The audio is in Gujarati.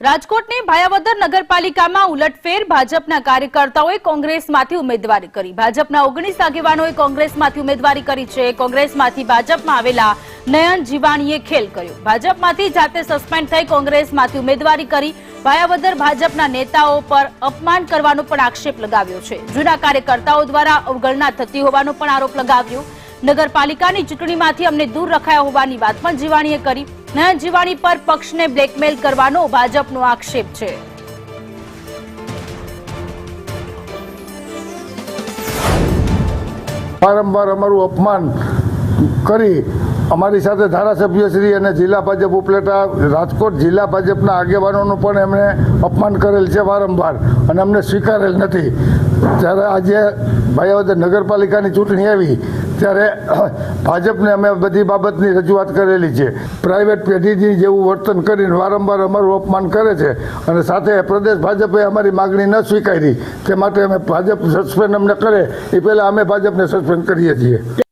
રાજકોટની ભાયાવદર નગરપાલિકામાં ઉલટફેર ભાજપના કાર્યકર્તાઓએ કોંગ્રેસમાંથી ઉમેદવારી કરી। ભાજપના 19 આગેવાનોએ કોંગ્રેસમાંથી ઉમેદવારી કરી છે। કોંગ્રેસમાંથી ભાજપમાં આવેલા નયન જીવાણીએ ખેલ કર્યો। ભાજપમાંથી જાતે સસ્પેન્ડ થઈ કોંગ્રેસમાંથી ઉમેદવારી કરી। ભાયાવદર ભાજપના નેતાઓ પર અપમાન કરવાનો પણ આક્ષેપ લગાવ્યો છે। જૂના કાર્યકર્તાઓ દ્વારા અવગણના થતી હોવાનો પણ આરોપ લગાવ્યો। નગરપાલિકાની ચૂંટણીમાંથી અમને દૂર રખાયા હોવાની વાત પણ જીવાણીએ કરી। નયન જીવાણી પર પક્ષને બ્લેકમેલ કરવાનો ભાજપનો આક્ષેપ છે। વારંવાર અમારું અપમાન કરી અમારી સાથે ધારાસભ્યશ્રી અને જિલ્લા ભાજપ ઉપલેટા રાજકોટ જિલ્લા ભાજપના આગેવાનોનું પણ એમણે અપમાન કરેલ છે વારંવાર અને અમને સ્વીકારેલ નથી। ત્યારે આજે ભાયાવદર નગરપાલિકાની ચૂંટણી આવી ત્યારે ભાજપને અમે બધી બાબતની રજૂઆત કરેલી છે। પ્રાઇવેટ પેઢીની જેવું વર્તન કરીને વારંવાર અમારું અપમાન કરે છે અને સાથે પ્રદેશ ભાજપે અમારી માગણી ન સ્વીકારી તે માટે અમે ભાજપ સસ્પેન્ડ અમને કરે એ પહેલાં અમે ભાજપને સસ્પેન્ડ કરીએ છીએ।